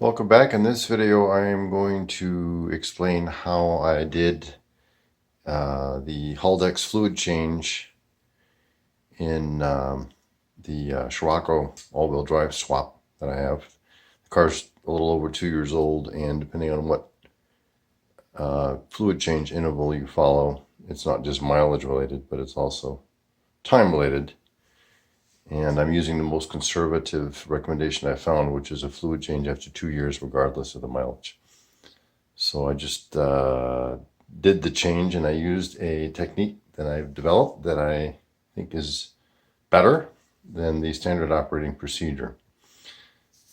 Welcome back. In this video I am going to explain how I did the Haldex fluid change in the Scirocco all-wheel drive swap that I have. The car's a little over 2 years old, and depending on what fluid change interval you follow, it's not just mileage related, but it's also time related. And I'm using the most conservative recommendation I found, which is a fluid change after 2 years, regardless of the mileage. So I just did the change, and I used a technique that I've developed that I think is better than the standard operating procedure.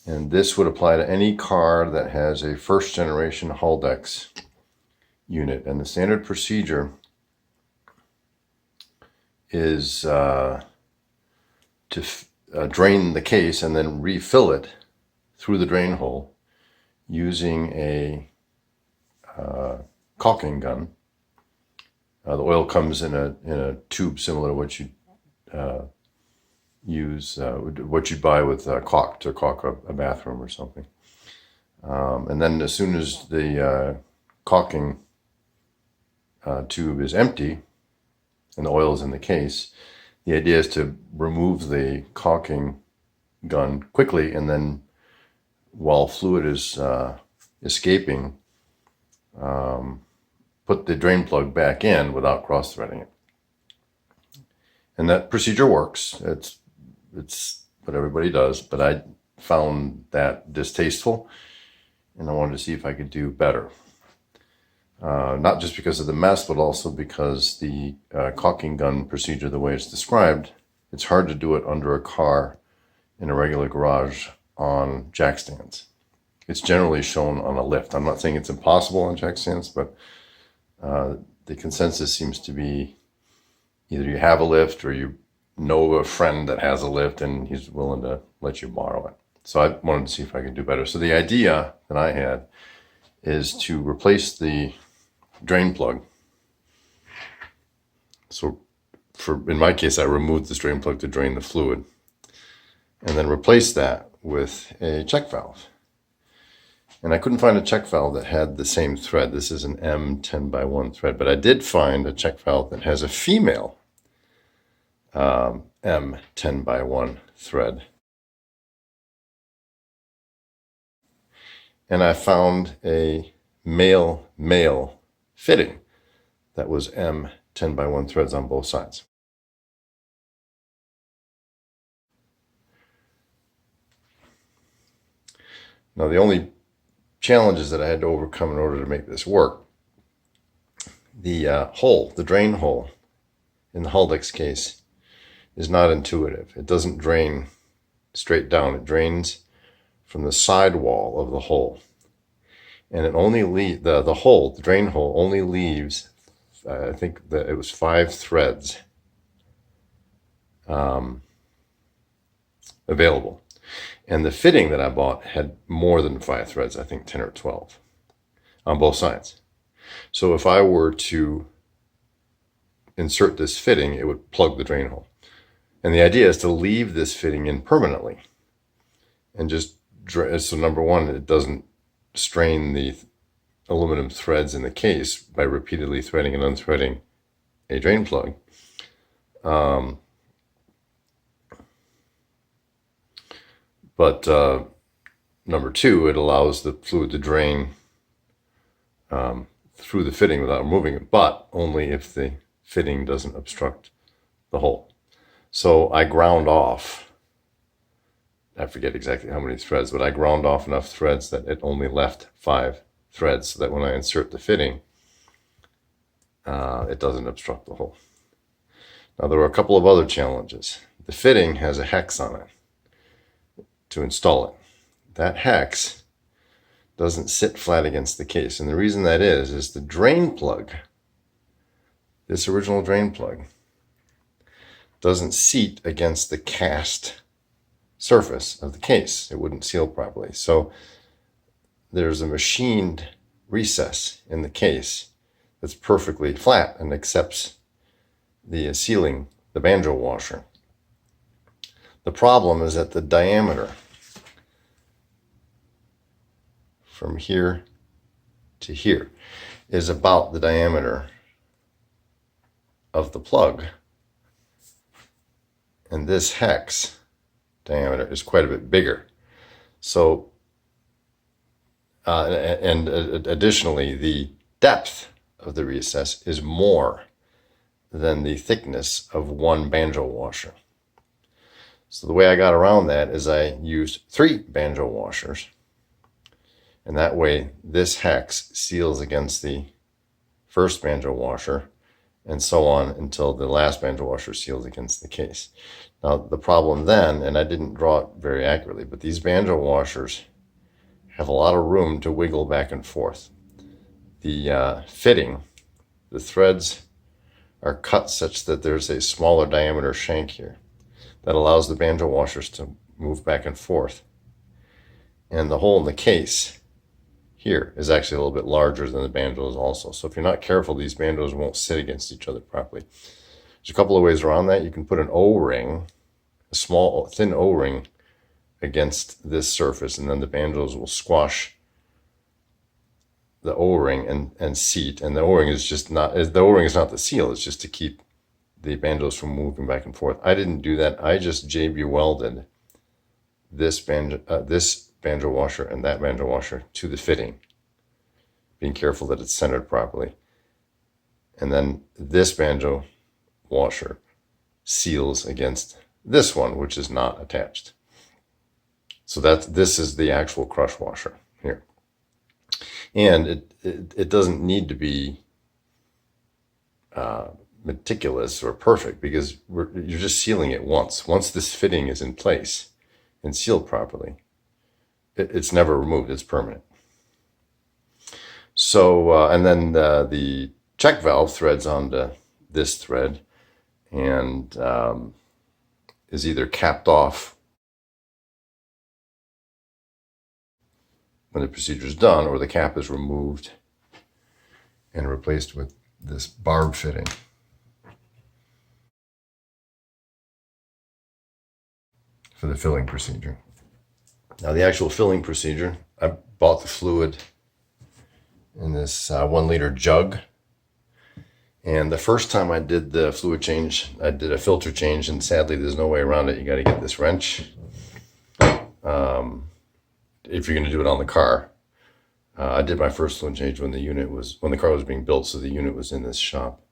And this would apply to any car that has a first generation Haldex unit. And the standard procedure is to drain the case and then refill it through the drain hole using a caulking gun. The oil comes in a tube similar to what you use, what you'd buy with caulk to caulk a bathroom or something. And then as soon as the caulking tube is empty and the oil is in the case, the idea is to remove the caulking gun quickly, and then while fluid is escaping, put the drain plug back in without cross-threading it. And that procedure works. It's what everybody does, but I found that distasteful, and I wanted to see if I could do better. Not just because of the mess, but also because the caulking gun procedure, the way it's described, it's hard to do it under a car in a regular garage on jack stands. It's generally shown on a lift. I'm not saying it's impossible on jack stands, but the consensus seems to be either you have a lift or you know a friend that has a lift and he's willing to let you borrow it. So I wanted to see if I could do better. So the idea that I had is to replace the drain plug. So in my case, I removed this drain plug to drain the fluid, and then replace that with a check valve. And I couldn't find a check valve that had the same thread. This is an M10x1 thread, but I did find a check valve that has a female M10x1 thread. And I found a male fitting that was M10x1 threads on both sides. Now, the only challenges that I had to overcome in order to make this work, the drain hole in the Haldex case is not intuitive. It doesn't drain straight down. It drains from the side wall of the hole. And it only the drain hole only leaves, I think that it was 5 threads available. And the fitting that I bought had more than 5 threads, I think 10 or 12 on both sides. So if I were to insert this fitting, it would plug the drain hole. And the idea is to leave this fitting in permanently. And just, so number one, it doesn't strain the aluminum threads in the case by repeatedly threading and unthreading a drain plug. But number two, it allows the fluid to drain through the fitting without removing it, but only if the fitting doesn't obstruct the hole. So I ground off, I forget exactly how many threads, but I ground off enough threads that it only left 5 threads, so that when I insert the fitting, it doesn't obstruct the hole. Now, there are a couple of other challenges. The fitting has a hex on it to install it. That hex doesn't sit flat against the case, and the reason that is the drain plug, this original drain plug, doesn't seat against the cast surface of the case. It wouldn't seal properly. So there's a machined recess in the case that's perfectly flat and accepts the sealing, the banjo washer. The problem is that the diameter from here to here is about the diameter of the plug. And this hex diameter is quite a bit bigger. So, and additionally, the depth of the recess is more than the thickness of one banjo washer. So the way I got around that is I used 3 banjo washers. And that way this hex seals against the first banjo washer and so on until the last banjo washer seals against the case. Now the problem then, and I didn't draw it very accurately, but these banjo washers have a lot of room to wiggle back and forth. The fitting, the threads are cut such that there's a smaller diameter shank here that allows the banjo washers to move back and forth. And the hole in the case here is actually a little bit larger than the banjos also. So if you're not careful, these banjos won't sit against each other properly. There's a couple of ways around that. You can put an O-ring, a small thin O-ring against this surface, and then the banjos will squash the O-ring and seat. And the O-ring is just not, the O-ring is not the seal, it's just to keep the banjos from moving back and forth. I didn't do that. I just JB welded this banjo washer and that banjo washer to the fitting, being careful that it's centered properly. And then this banjo washer seals against this one, which is not attached. So this is the actual crush washer here. And it doesn't need to be meticulous or perfect, because you're just sealing it once. Once this fitting is in place and sealed properly, it's never removed, it's permanent. So, and then the check valve threads onto this thread and is either capped off when the procedure is done, or the cap is removed and replaced with this barb fitting. For the filling procedure. Now the actual filling procedure, I bought the fluid in this 1 liter jug. And the first time I did the fluid change, I did a filter change, and sadly there's no way around it. You got to get this wrench if you're going to do it on the car. I did my first fluid change when the car was being built, so the unit was in this shop.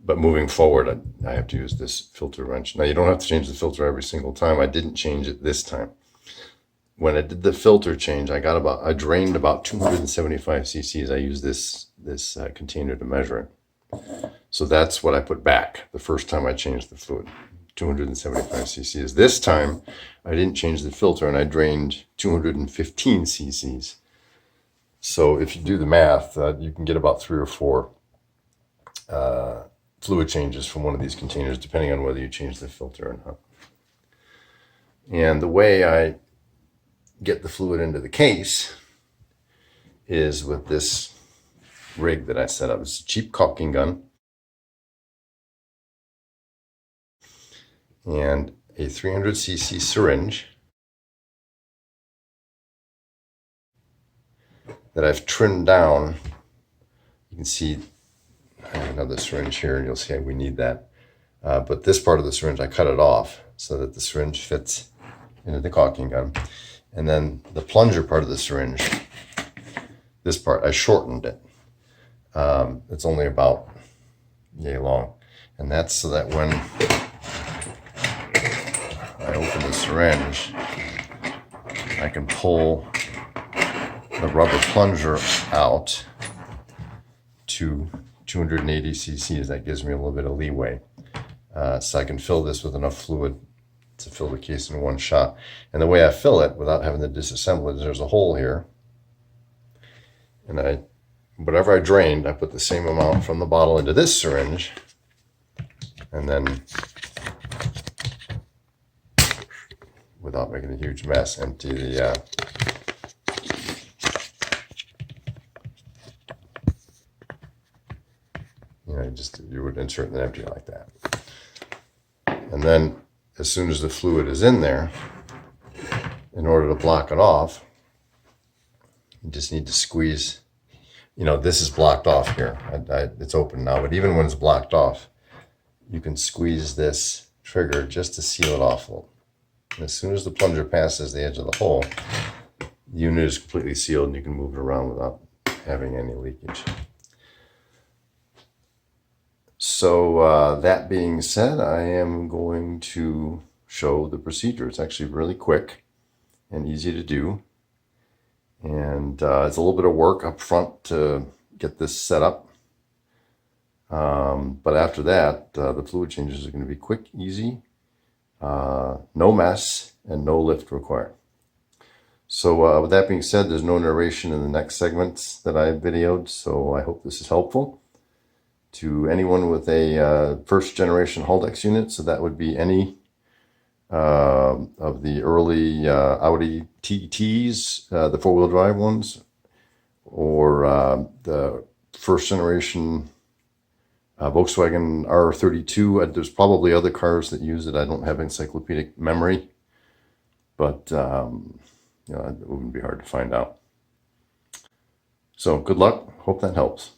But moving forward, I have to use this filter wrench. Now, you don't have to change the filter every single time. I didn't change it this time. When I did the filter change, I drained about 275 cc's. I used this container to measure it. So that's what I put back the first time I changed the fluid, 275 cc's. This time, I didn't change the filter, and I drained 215 cc's. So if you do the math, you can get about 3 or 4 fluid changes from one of these containers, depending on whether you change the filter or not. And the way I get the fluid into the case is with this rig that I set up. It's a cheap caulking gun and a 300 cc syringe that I've trimmed down. You can see I have another syringe here, and you'll see we need that. But this part of the syringe, I cut it off so that the syringe fits into the caulking gun. And then the plunger part of the syringe, this part, I shortened it. It's only about yay long. And that's so that when I open the syringe, I can pull the rubber plunger out to 280 cc's. That gives me a little bit of leeway. So I can fill this with enough fluid to fill the case in one shot. And the way I fill it without having to disassemble it is there's a hole here. And whatever I drained, I put the same amount from the bottle into this syringe. And then, without making a huge mess, empty the you would insert and empty like that. And then as soon as the fluid is in there, in order to block it off, You just need to squeeze. You know, this is blocked off here. It's open now, but even when it's blocked off, you can squeeze this trigger just to seal it off a little. And as soon as the plunger passes the edge of the hole, the unit is completely sealed and you can move it around without having any leakage. So that being said, I am going to show the procedure. It's actually really quick and easy to do. And it's a little bit of work up front to get this set up. But after that, the fluid changes are going to be quick, easy, no mess, and no lift required. So with that being said, there's no narration in the next segments that I videoed, so I hope this is helpful to anyone with a first generation Haldex unit. So that would be any of the early Audi TTs, the four-wheel drive ones, or the first generation Volkswagen R32. There's probably other cars that use it. I don't have encyclopedic memory, but you know, it wouldn't be hard to find out. So good luck. Hope that helps.